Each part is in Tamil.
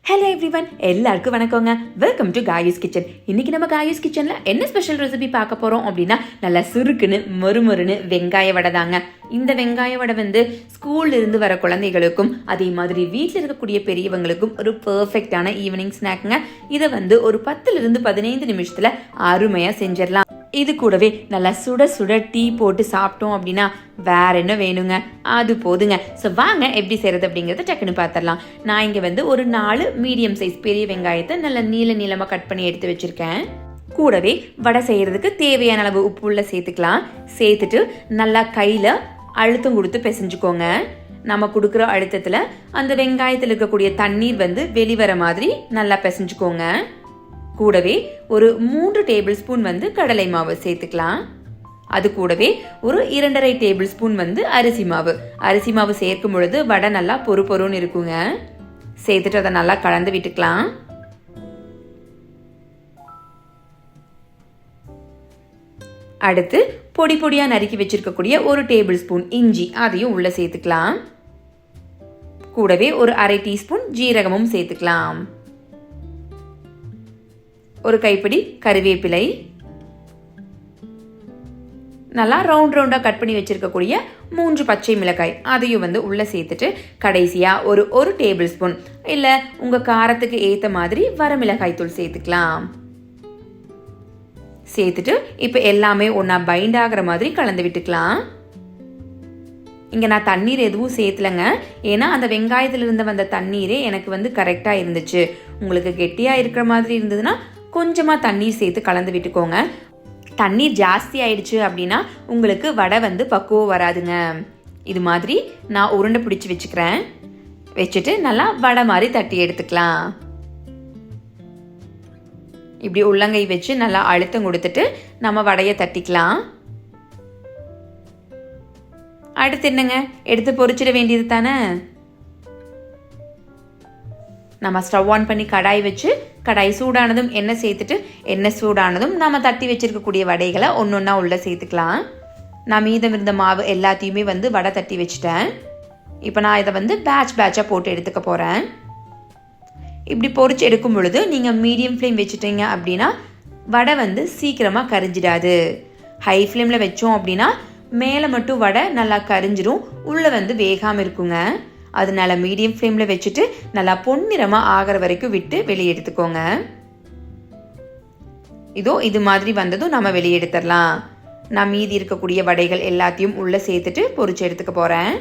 ஹலோ எவ்ரிவன், எல்லாருக்கும் வணக்கங்க. Welcome to Kayu's kitchen. இன்னைக்கு நம்ம காயூஸ் கிச்சன்ல என்ன ஸ்பெஷல் ரெசிபி பார்க்க போறோம் அப்படின்னா, நல்லா சுருக்குன்னு மொறுமொறுன்னு வெங்காய வடை தாங்க. இந்த வெங்காய வடை ஸ்கூல்ல இருந்து வர குழந்தைகளுக்கும் அதே மாதிரி வீட்டில் இருக்கக்கூடிய பெரியவங்களுக்கும் ஒரு பெர்ஃபெக்டான ஈவினிங் ஸ்நாக்குங்க. இதை ஒரு 10 to 15 நிமிஷத்துல அருமையா செஞ்சிடலாம். இது கூடவே நல்லா சுட சுட டீ போட்டு சாப்பிட்டோம் அப்படின்னா வேற என்ன வேணுங்க, அது போதுங்க. ஸோ வாங்க எப்படி செய்யறது அப்படிங்கறத டக்குன்னு பார்த்துடலாம். நான் இங்க ஒரு 4 மீடியம் சைஸ் பெரிய வெங்காயத்தை நல்லா நீளமா கட் பண்ணி எடுத்து வச்சிருக்கேன். கூடவே வடை செய்யறதுக்கு தேவையான அளவு உப்பு உள்ள சேர்த்துக்கலாம். சேர்த்துட்டு நல்லா கையில அழுத்தம் கொடுத்து பிசைஞ்சுக்கோங்க. நம்ம கொடுக்குற அழுத்தத்துல அந்த வெங்காயத்தில் இருக்கக்கூடிய தண்ணீர் வெளிவர மாதிரி நல்லா பிசைஞ்சுக்கோங்க. கூடவே ஒரு 3 டேபிள் ஸ்பூன் கடலை மாவு சேர்த்துக்கலாம். அது கூடவே ஒரு 2.5 டேபிள் ஸ்பூன் அரிசி மாவு சேர்க்கும் பொழுது வடை நல்லா பொறுன்னு இருக்குங்க. சேர்த்துட்டு அதை நல்லா கலந்து விட்டுக்கலாம். அடுத்து பொடி பொடியா நறுக்கி வச்சிருக்கக்கூடிய ஒரு டேபிள் ஸ்பூன் இஞ்சி அதையும் உள்ள சேர்த்துக்கலாம். கூடவே ஒரு 1/2 டீஸ்பூன் ஜீரகமும் சேர்த்துக்கலாம். ஒரு கைப்பிடி கறிவேப்பிலை, நல்லா ரவுண்டா கட் பண்ணி வச்சிருக்கக்கூடிய 3 பச்சை மிளகாய் அதையும் உள்ள சேர்த்துட்டு கடைசியா ஒரு டேபிள் ஸ்பூன் இல்ல உங்க காரத்துக்கு ஏத்த மாதிரி வரமிளகாய் தூள் சேர்த்துக்கலாம். சேர்த்துட்டு இப்ப எல்லாமே ஒன்னா பைண்ட் ஆகிற மாதிரி கலந்து விட்டுக்கலாம். இங்க நான் தண்ணீர் எதுவும் சேர்த்தலங்க, ஏன்னா அந்த வெங்காயத்திலிருந்து வந்த தண்ணீரே எனக்கு கரெக்டா இருந்துச்சு. உங்களுக்கு கெட்டியா இருக்கிற மாதிரி இருந்ததுன்னா கொஞ்சமா தண்ணீர் சேர்த்து கலந்து விட்டுக்கோங்க. தண்ணீர் ஜாஸ்தி ஆயிடுச்சு அப்படின்னா உங்களுக்கு வடை பக்குவம் வராதுங்க. இது மாதிரி நான் உருண்டை பிடிச்சி வச்சுக்கிறேன். வச்சுட்டு நல்லா வடை மாதிரி தட்டி எடுத்துக்கலாம். இப்படி உள்ளங்கை வச்சு நல்லா அழுத்தம் கொடுத்துட்டு நம்ம வடையை தட்டிக்கலாம். அடுத்து என்னங்க, எடுத்து பொரிச்சிட வேண்டியது தானே. நம்ம ஸ்டவ் ஆன் பண்ணி கடாய் வச்சு கடாய் சூடானதும் எண்ணெய் சேர்த்துட்டு எண்ணெய் சூடானதும் நம்ம தட்டி வச்சிருக்கக்கூடிய வடைகளை ஒன்னொன்னா உள்ள சேர்த்துக்கலாம். நான் மீதம் இருந்த மாவு எல்லாத்தையுமே வடை தட்டி வச்சுட்டேன். இப்போ நான் இதை பேட்சா போட்டு எடுத்துக்க போறேன். இப்படி பொரிச்சு எடுக்கும் பொழுது நீங்க மீடியம் ஃப்ளேம் வச்சுட்டீங்க அப்படின்னா வடை சீக்கிரமா கரிஞ்சிடாது. ஹை ஃப்ளேம்ல வச்சோம் அப்படின்னா மேலே மட்டும் வடை நல்லா கரிஞ்சிடும், உள்ள வேகாம இருக்குங்க. அதனால மீடியம் ஃப்ளேம்ல வச்சுட்டு நல்லா பொன்னிறமா ஆகிற வரைக்கும் விட்டு வெளியே எடுத்துக்கோங்க. இதோ இது மாதிரி வந்ததும் நம்ம வெளியே எடுத்துடலாம். நான் மீதி இருக்கக்கூடிய வடைகள் எல்லாத்தையும் உள்ள சேர்த்துட்டு பொரிச்சு எடுத்துக்க போறேன்.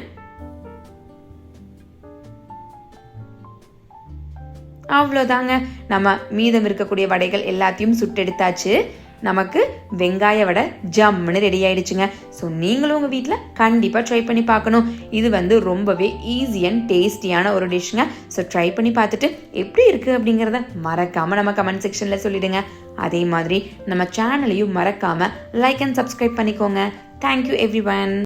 அவ்வளோதாங்க, நம்ம மீதம் இருக்கக்கூடிய வடைகள் எல்லாத்தையும் சுட்டெடுத்தாச்சு. நமக்கு வெங்காய வடை ஜம்முன்னு ரெடி ஆயிடுச்சுங்க. ஸோ நீங்களும் உங்கள் வீட்டில் கண்டிப்பாக ட்ரை பண்ணி பார்க்கணும். இது ரொம்பவே ஈஸி அண்ட் டேஸ்டியான ஒரு டிஷ்ங்க. ஸோ ட்ரை பண்ணி பார்த்துட்டு எப்படி இருக்குது அப்படிங்கிறத மறக்காமல் நம்ம கமெண்ட் செக்ஷனில் சொல்லிடுங்க. அதே மாதிரி நம்ம சேனலையும் மறக்காமல் லைக் அண்ட் சப்ஸ்கிரைப் பண்ணிக்கோங்க. Thank you everyone.